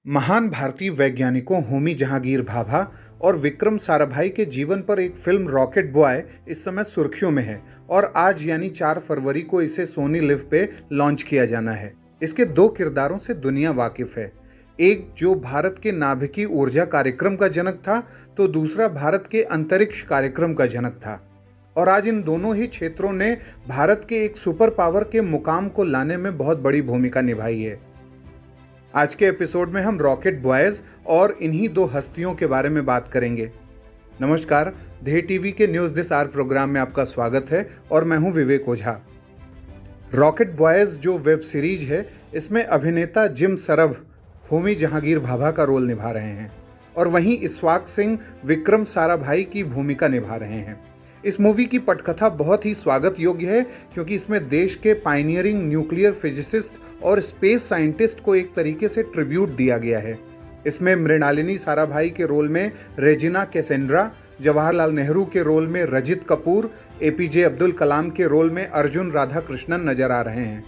महान भारतीय वैज्ञानिकों होमी जहांगीर भाभा और विक्रम साराभाई के जीवन पर एक फिल्म रॉकेट बॉय इस समय सुर्खियों में है और आज यानी 4 फरवरी को इसे सोनी लिव पे लॉन्च किया जाना है। इसके 2 किरदारों से दुनिया वाकिफ है। एक जो भारत के नाभिकीय ऊर्जा कार्यक्रम का जनक था, तो दूसरा भारत के अंतरिक्ष कार्यक्रम का जनक था। और आज इन दोनों ही क्षेत्रों ने भारत के एक सुपर पावर के मुकाम को लाने में बहुत बड़ी भूमिका निभाई है। आज के एपिसोड में हम रॉकेट बॉयज और इन्हीं 2 हस्तियों के बारे में बात करेंगे। नमस्कार, ध्येय टीवी के न्यूज़ दिस आवर प्रोग्राम में आपका स्वागत है और मैं हूं विवेक ओझा। रॉकेट बॉयज जो वेब सीरीज है, इसमें अभिनेता जिम सरभ होमी जहांगीर भाभा का रोल निभा रहे हैं और वहीं इस्वाक सिंह विक्रम साराभाई की भूमिका निभा रहे हैं। इस मूवी की पटकथा बहुत ही स्वागत योग्य है क्योंकि इसमें देश के पायनियरिंग न्यूक्लियर फिजिसिस्ट और स्पेस साइंटिस्ट को एक तरीके से ट्रिब्यूट दिया गया है। इसमें मृणालिनी साराभाई के रोल में रेजिना कैसेंड्रा, जवाहरलाल नेहरू के रोल में रजित कपूर, एपीजे अब्दुल कलाम के रोल में अर्जुन राधाकृष्णन नजर आ रहे हैं।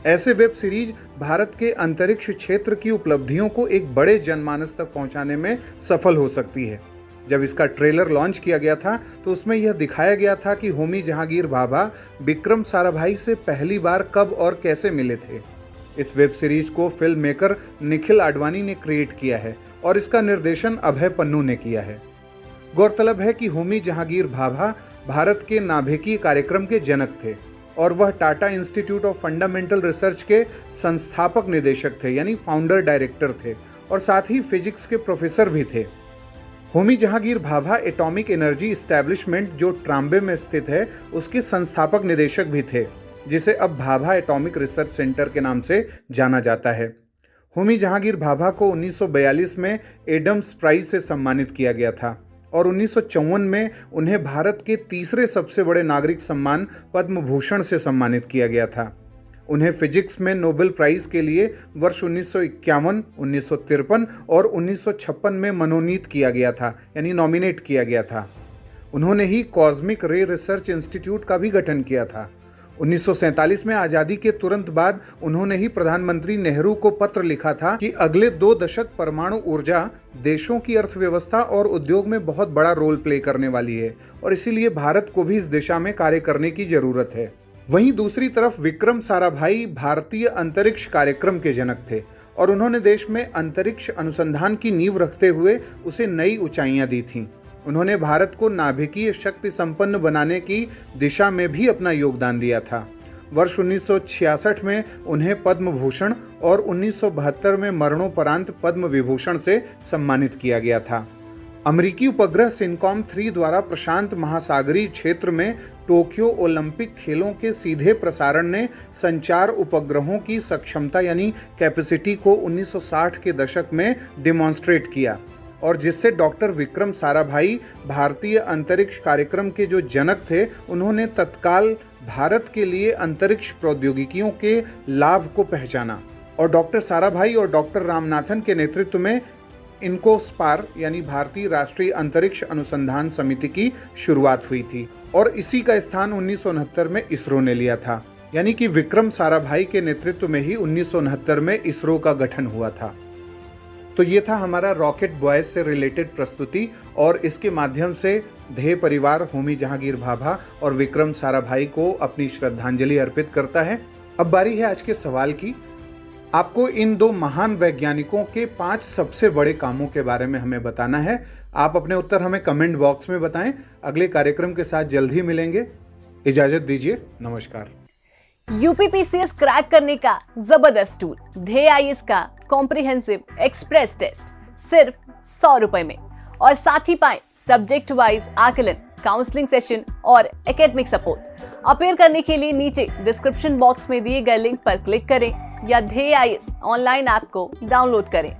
ऐसे वेब सीरीज भारत के अंतरिक्ष क्षेत्र की उपलब्धियों को एक बड़े जनमानस तक पहुंचाने में सफल हो सकती है। जब इसका ट्रेलर लॉन्च किया गया था तो उसमें यह दिखाया गया था कि होमी जहांगीर भाभा विक्रम साराभाई से पहली बार कब और कैसे मिले थे। इस वेब सीरीज को फिल्म मेकर निखिल आडवाणी ने क्रिएट किया है और इसका निर्देशन अभय पन्नू ने किया है। गौरतलब है कि होमी जहांगीर भाभा भारत के नाभिकीय कार्यक्रम के जनक थे और वह Tata institute of fundamental research के संस्थापक निदेशक थे, यानी फाउंडर डायरेक्टर थे, और साथ ही फिजिक्स के प्रोफेसर भी थे। Homi Jahangir Bhabha atomic energy establishment जो ट्राम्बे में स्थित है, उसके संस्थापक निदेशक भी थे, जिसे अब भाभा एटॉमिक रिसर्च सेंटर के नाम से जाना जाता है। होमी जहांगीर भाभा को 1942 में एडम्स प्राइज से सम्मानित किया गया था और 1954 में उन्हें भारत के तीसरे सबसे बड़े नागरिक सम्मान पद्म भूषण से सम्मानित किया गया था। उन्हें फिजिक्स में नोबेल प्राइज के लिए वर्ष 1951, 1953 और 1956 में मनोनीत किया गया था, यानी नॉमिनेट किया गया था। उन्होंने ही कॉस्मिक रे रिसर्च इंस्टीट्यूट का भी गठन किया था। 1947 में आज़ादी के तुरंत बाद उन्होंने ही प्रधानमंत्री नेहरू को पत्र लिखा था कि अगले 2 दशक परमाणु ऊर्जा देशों की अर्थव्यवस्था और उद्योग में बहुत बड़ा रोल प्ले करने वाली है और इसीलिए भारत को भी इस दिशा में कार्य करने की जरूरत है। वहीं दूसरी तरफ विक्रम साराभाई भारतीय अंतरिक्ष कार्यक्रम के जनक थे और उन्होंने देश में अंतरिक्ष अनुसंधान की नींव रखते हुए उसे नई ऊंचाइयां दी थीं। उन्होंने भारत को नाभिकीय शक्ति संपन्न बनाने की दिशा में भी अपना योगदान दिया था। वर्ष 1966 में उन्हें पद्म भूषण और 1972 में मरणोपरांत पद्म विभूषण से सम्मानित किया गया था। अमेरिकी उपग्रह सिनकॉम 3 द्वारा प्रशांत महासागरीय क्षेत्र में टोक्यो ओलंपिक खेलों के सीधे प्रसारण ने संचार उपग्रहों की सक्षमता यानी कैपेसिटी को 1960 के दशक में डिमॉन्स्ट्रेट किया और जिससे डॉक्टर विक्रम साराभाई भारतीय अंतरिक्ष कार्यक्रम के जो जनक थे, उन्होंने तत्काल भारत के लिए अंतरिक्ष प्रौद्योगिकियों के लाभ को पहचाना और डॉक्टर साराभाई और डॉक्टर रामनाथन के नेतृत्व में इनकोस्पार यानी भारतीय राष्ट्रीय अंतरिक्ष अनुसंधान समिति की शुरुआत हुई थी और इसी का स्थान 1969 में इसरो ने लिया था, यानी कि विक्रम साराभाई के नेतृत्व में ही 1969 में इसरो का गठन हुआ था। तो ये था हमारा रॉकेट बॉयज से रिलेटेड प्रस्तुति और इसके माध्यम से ध्येय परिवार होमी जहांगीर भाभा और विक्रम साराभाई को अपनी श्रद्धांजलि अर्पित करता है। अब बारी है आज के सवाल की। आपको इन 2 महान वैज्ञानिकों के 5 सबसे बड़े कामों के बारे में हमें बताना है। आप अपने उत्तर हमें कमेंट बॉक्स में बताएं। अगले कार्यक्रम के साथ जल्द ही मिलेंगे। इजाजत दीजिए, नमस्कार। यूपीपीसीएस क्रैक करने का जबरदस्त टूल ध्येय आईएएस का कॉम्प्रिहेंसिव एक्सप्रेस टेस्ट सिर्फ 100 रुपए में और साथ ही पाएं सब्जेक्ट वाइज आकलन, काउंसलिंग सेशन और एकेडमिक सपोर्ट। अपेयर करने के लिए नीचे डिस्क्रिप्शन बॉक्स में दिए गए लिंक पर क्लिक करें या ध्येय आईएएस ऑनलाइन ऐप को डाउनलोड करें।